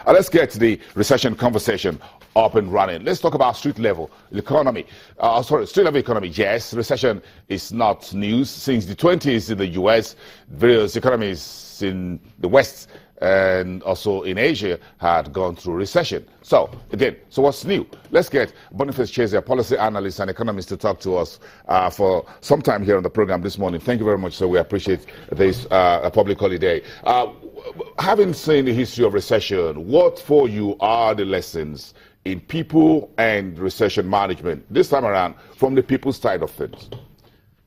Let's get the recession conversation up and running. Let's talk about street level economy. Street level economy. Yes, recession is not news. Since the 20s in the U.S., various economies in the West and also in Asia had gone through recession. So what's new? Let's get Boniface Chase, a policy analyst and economist, to talk to us for some time here on the program this morning. Thank you very much, sir. We appreciate this public holiday. Having seen the history of recession, what for you are the lessons in people and recession management this time around from the people's side of things?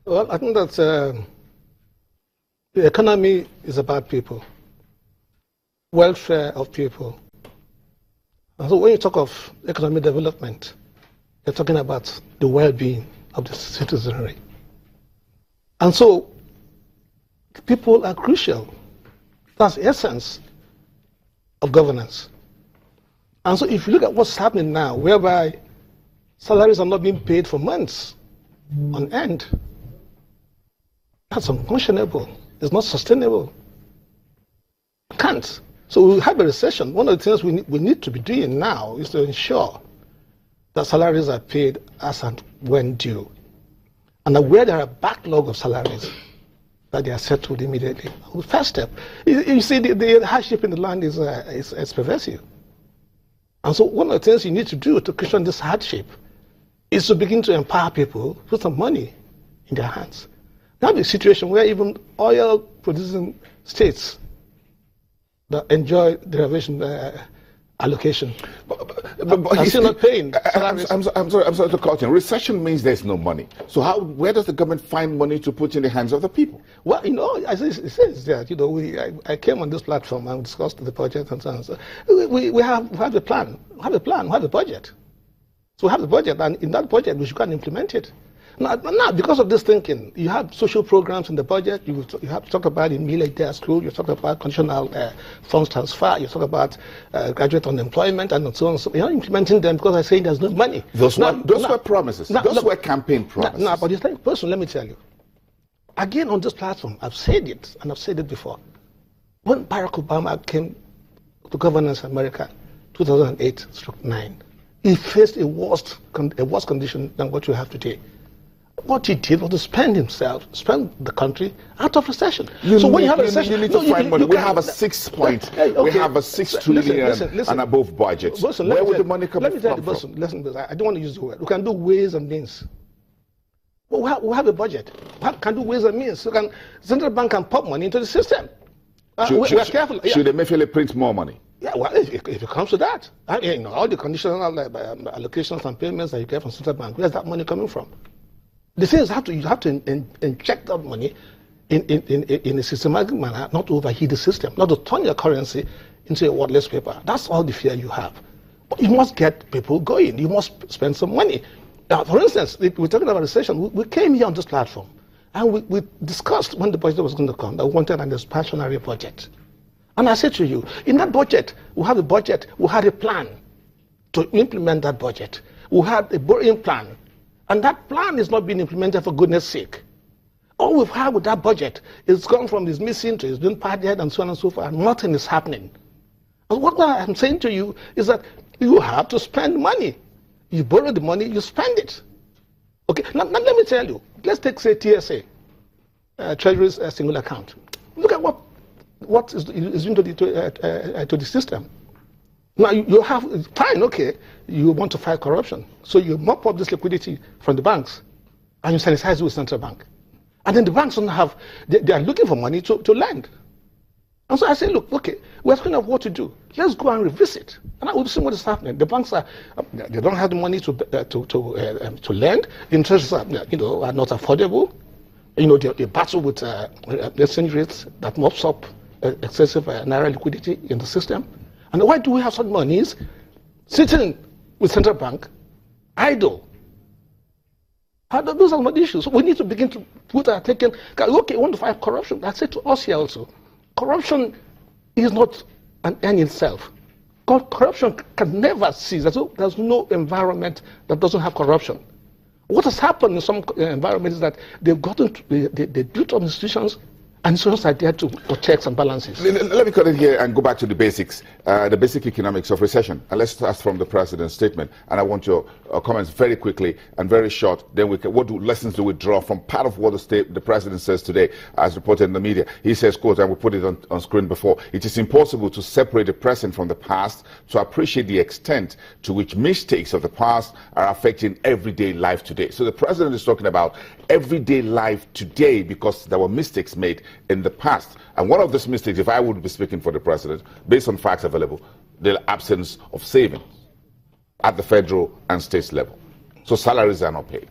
Well, I think that the economy is about people, welfare of people. And so when you talk of economic development, you're talking about the well-being of the citizenry. And so people are crucial. That's the essence of governance. And so if you look at what's happening now, whereby salaries are not being paid for months on end, that's unconscionable. It's not sustainable. Can't. So we have a recession. One of the things we need to be doing now is to ensure that salaries are paid as and when due. And that where there are a backlog of salaries, that they are settled immediately. The first step. You see, the hardship in the land is pervasive. And so one of the things you need to do to cushion this hardship is to begin to empower people, put some money in their hands. Now the situation where even oil-producing states that enjoy derivation allocation are still not paying. I'm sorry to cut in. Recession means there's no money. So where does the government find money to put in the hands of the people? Well, as it says that, I came on this platform and discussed the budget and so on. So we have a plan. We have a budget. So we have the budget, and in that budget we should go and implement it. Now, because of this thinking, you have social programs in the budget. You have to talk about in military school. You talk about conditional funds transfer. You talk about graduate unemployment and so on. So you're not implementing them because I say there's no money. Those were promises. Those were campaign promises. No, but it's like person. Let me tell you. Again, on this platform, I've said it, and I've said it before. When Barack Obama came to governance in America, 2008/9, he faced a worse condition than what you have today. What he did was to spend the country out of recession. So when you have a recession, you need to find money. We have a 6 trillion and above budget. Where would the money come from? Listen, I don't want to use the word. We can do ways and means. Well, we have a budget. We can do ways and means. So central bank can pump money into the system. We are careful. Should they maybe print more money? Yeah, well, if it comes to that, all the conditional allocations and payments that you get from central bank, where's that money coming from? The thing is, you have to inject that money in a systematic manner, not to overheat the system, not to turn your currency into a worthless paper. That's all the fear you have. But you must get people going. You must spend some money. Now, for instance, if we're talking about recession, we came here on this platform, and we discussed when the budget was going to come that we wanted an expansionary budget. And I said to you, in that budget, we had a plan to implement that budget. We had a borrowing plan. And that plan is not being implemented for goodness sake. All we've had with that budget is gone from this missing to it's been padded and so on and so forth, and nothing is happening. And what I'm saying to you is that you have to spend money. You borrow the money, you spend it. Okay, now let me tell you. Let's take, say, TSA, Treasury's single account. Look at what is doing to the system. Now, you have, fine, okay, you want to fight corruption. So you mop up this liquidity from the banks and you sanitize it with central bank. And then the banks don't have, they are looking for money to lend. And so I say, look, okay, we're thinking of what to do. Let's go and revisit. And I will see what is happening. The banks they don't have the money to lend. Interests are not affordable. They battle with exchange rates that mops up excessive naira liquidity in the system. And why do we have such monies sitting with central bank idle? Those are not issues. So we need to begin to put our taking. Okay, we want to fight corruption. I said to us here also, corruption is not an end in itself. Corruption can never cease. There's no environment that doesn't have corruption. What has happened in some environments is that they built up institutions And so it's idea to checks and balances. Let me cut it here and go back to the basics, the basic economics of recession. And let's start from the president's statement. And I want your comments very quickly and very short. Then what lessons do we draw from part of what the president says today, as reported in the media? He says, quote, and we put it on screen before, it is impossible to separate the present from the past to appreciate the extent to which mistakes of the past are affecting everyday life today. So the president is talking about everyday life today because there were mistakes made in the past. And one of those mistakes, if I would be speaking for the president, based on facts available, the absence of savings at the federal and state level. So salaries are not paid.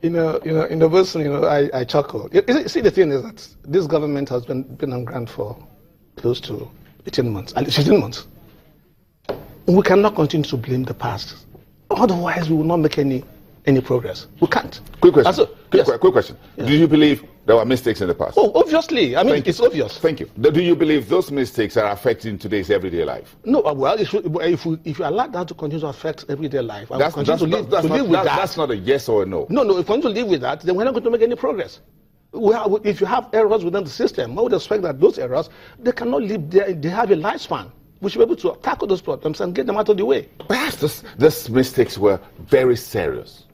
In the version, I chuckle. See, the thing is that this government has been on ground for close to 18 months, at least 15 months. We cannot continue to blame the past. Otherwise, we will not make any progress. We can't. Quick question. Quick question. Yes. Do you believe there were mistakes in the past? Oh, obviously. I mean, it's obvious. Thank you. Do you believe those mistakes are affecting today's everyday life? No. Well, if you allow that to continue to affect everyday life, that's not a yes or a no. No. If we want to live with that, then we're not going to make any progress. If you have errors within the system, I would expect that those errors, they cannot live there. They have a lifespan. We should be able to tackle those problems and get them out of the way. Perhaps those mistakes were very serious.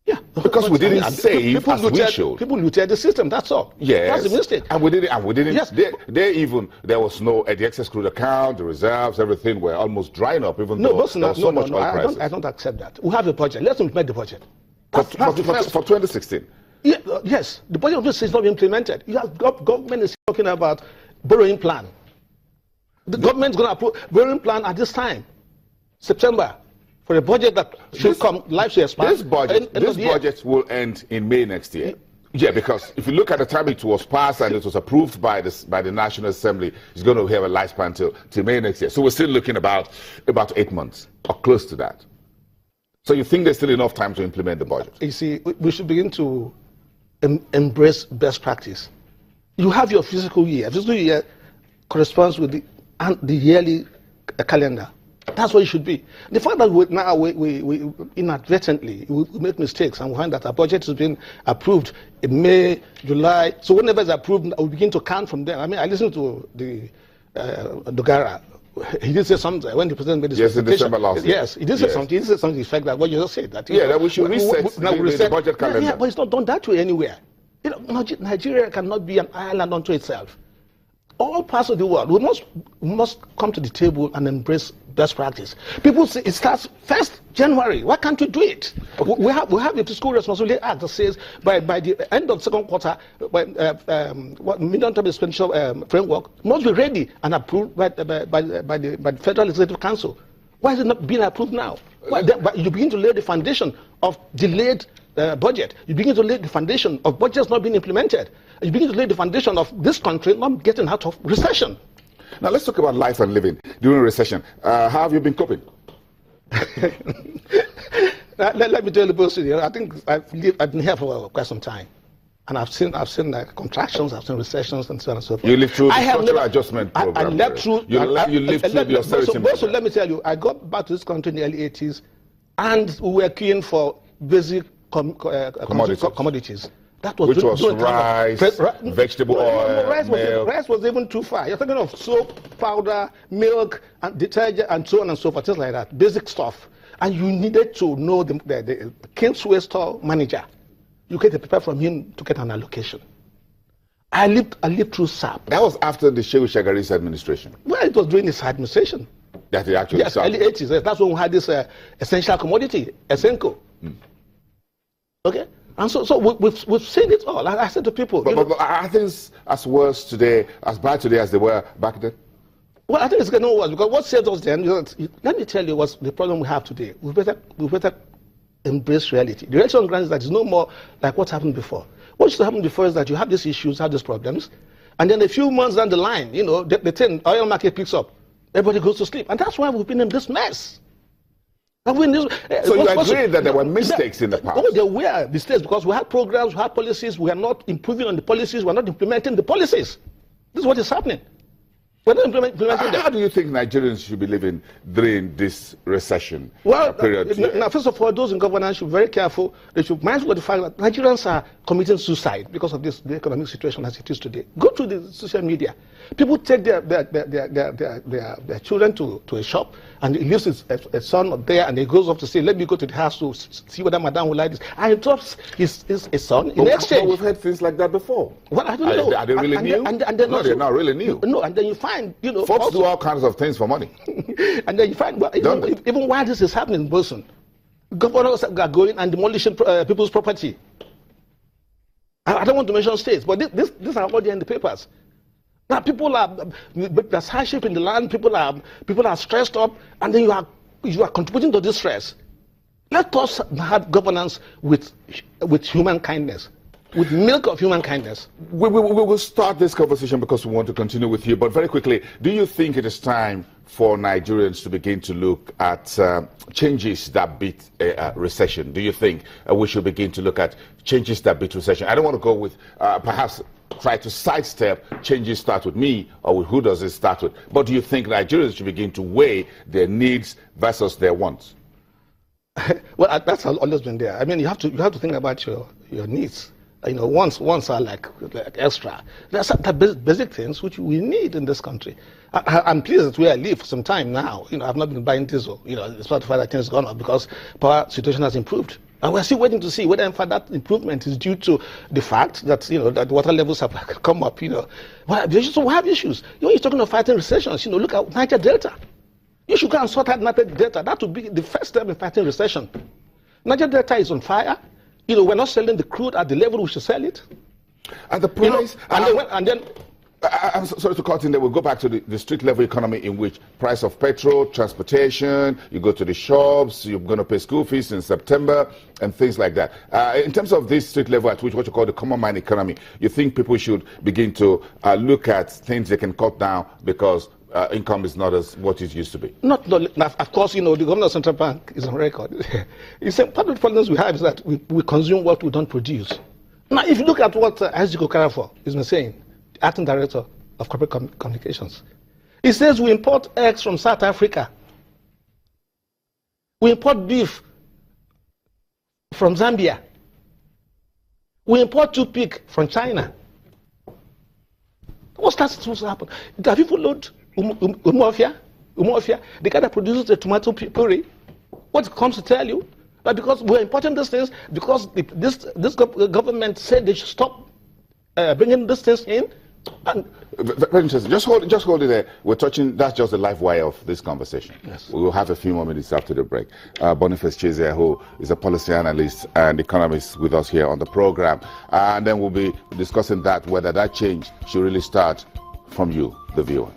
Yeah, because we didn't save as we should. People looted the system. That's all. Yes, that's the mistake. And we didn't. Yes. There was no the excess crude account, the reserves, everything were almost drying up. Even though there was so much oil prices. I don't accept that. We have a budget. Let's implement the budget. For 2016. Yeah, yes, the budget of this is not implemented. You have government is talking about borrowing plan. The government is going to approve borrowing plan at this time, September. For a budget that should come, life should expand. This budget will end in May next year. Yeah, because if you look at the time it was passed and it was approved by the National Assembly, it's going to have a lifespan till May next year. So we're still looking about 8 months or close to that. So you think there's still enough time to implement the budget? You see, we should begin to embrace best practice. You have your fiscal year. Fiscal year corresponds with the yearly calendar. That's what it should be. The fact that we inadvertently we make mistakes and we find that our budget has been approved in May, July. So whenever it's approved, we begin to count from there. I mean, I listened to the Dogara. He did say something when the president made this presentation. Yes, in December last year. Yes, he did say something. He said something to the effect that what you just said. That that we should reset the budget calendar. Yeah, but it's not done that way anywhere. Nigeria cannot be an island unto itself. All parts of the world, we must come to the table and embrace best practice. People say it starts 1st January. Why can't we do it? We have the Fiscal Responsibility Act that says by the end of the second quarter, medium-term expenditure framework must be ready and approved by the Federal Executive Council. Why is it not being approved now? But you begin to lay the foundation of delayed budget. You begin to lay the foundation of budgets not being implemented. You begin to lay the foundation of this country not getting out of recession. Now let's talk about life and living during recession. How have you been coping? Let me tell you personally. I think I've been here for quite some time, and I've seen contractions, I've seen recessions, and so on and so forth. You lived through the structural adjustment program. I lived through. You lived through the austerity measures. So let me tell you, I got back to this country in the early 80s, and we were keen for basic commodities. That was which was rice, vegetable oil, rice was even too far. You're talking of soap, powder, milk, and detergent, and so on and so forth, things like that, basic stuff. And you needed to know the Kingsway store manager. You get the paper from him to get an allocation. I lived through SAP. That was after the Shehu Shagari's administration. Well, it was during his administration. That he actually started. Early 80s. That's when we had this essential commodity, Esenko. Okay. And so we've seen it all. I said to people, but are things as worse today, as bad today as they were back then? Well, I think it's getting worse because what saved us then. Let me tell you what's the problem we have today. We better embrace reality. The reality on ground is that it's no more like what happened before. What used to happen before is that you have these issues, have these problems, and then a few months down the line, the oil market picks up, everybody goes to sleep, and that's why we've been in this mess. So you agree that there were mistakes in the past? Oh, there were mistakes because we had programs, we had policies, we are not improving on the policies, we are not implementing the policies. This is what is happening. We're not implementing them. How do you think Nigerians should be living during this recession period? Now, first of all, those in governance should be very careful. They should mindful of the fact that Nigerians are committing suicide because of the economic situation as it is today. Go through the social media. People take their children to a shop, and he leaves his a son there, and he goes up to say, "Let me go to the house to see whether Madam will like this." And he drops his son in exchange. But we've heard things like that before. Well, I don't know. Are they really new? No, they're not really new. No, and then you find, folks also do all kinds of things for money. And then you find, well, even while this is happening in Boson, governors are going and demolishing people's property. I don't want to mention states, but these are all there in the papers. Now there's hardship in the land. People are stressed up, and then you are contributing to this stress. Let us have governance with human kindness, with milk of human kindness. We will start this conversation because we want to continue with you. But very quickly, do you think it is time for Nigerians to begin to look at changes that beat recession? Do you think we should begin to look at changes that beat recession? I don't want to go with perhaps try to sidestep changes start with me or with who does it start with. But do you think Nigerians should begin to weigh their needs versus their wants? Well, that's always been there. I mean, you have to think about your needs. Wants are like extra. There's some basic things which we need in this country. I'm pleased that where I live for some time now. I've not been buying diesel. Despite the fact that things have gone up because power situation has improved. And we're still waiting to see whether in fact that improvement is due to the fact that that water levels have come up. Well, we have issues. You're talking of fighting recessions. Look at Niger Delta. You should go and sort out Niger Delta. That would be the first step in fighting recession. Niger Delta is on fire. We're not selling the crude at the level we should sell it. And the price, and then I'm sorry to cut in there. We'll go back to the street level economy in which price of petrol, transportation, you go to the shops, you're going to pay school fees in September and things like that. In terms of this street level at which what you call the common man economy, you think people should begin to look at things they can cut down because income is not as what it used to be? Not of course, the Governor of Central Bank is on record. He said part of the problems we have is that we consume what we don't produce. Now, if you look at what Isaac Okorafor has been saying, Acting Director of Corporate Communications, he says we import eggs from South Africa. We import beef from Zambia. We import toothpick from China. What's that supposed to happen? Have you followed Umofia, the guy that produces the tomato puree? What it comes to tell you? But because we're importing these things, because this government said they should stop bringing these things in. And very interesting. Just hold it there. We're touching. That's just the live wire of this conversation. Yes. We will have a few more minutes after the break. Boniface Chizia, who is a policy analyst and economist, with us here on the program, and then we'll be discussing whether that change should really start from you, the viewer.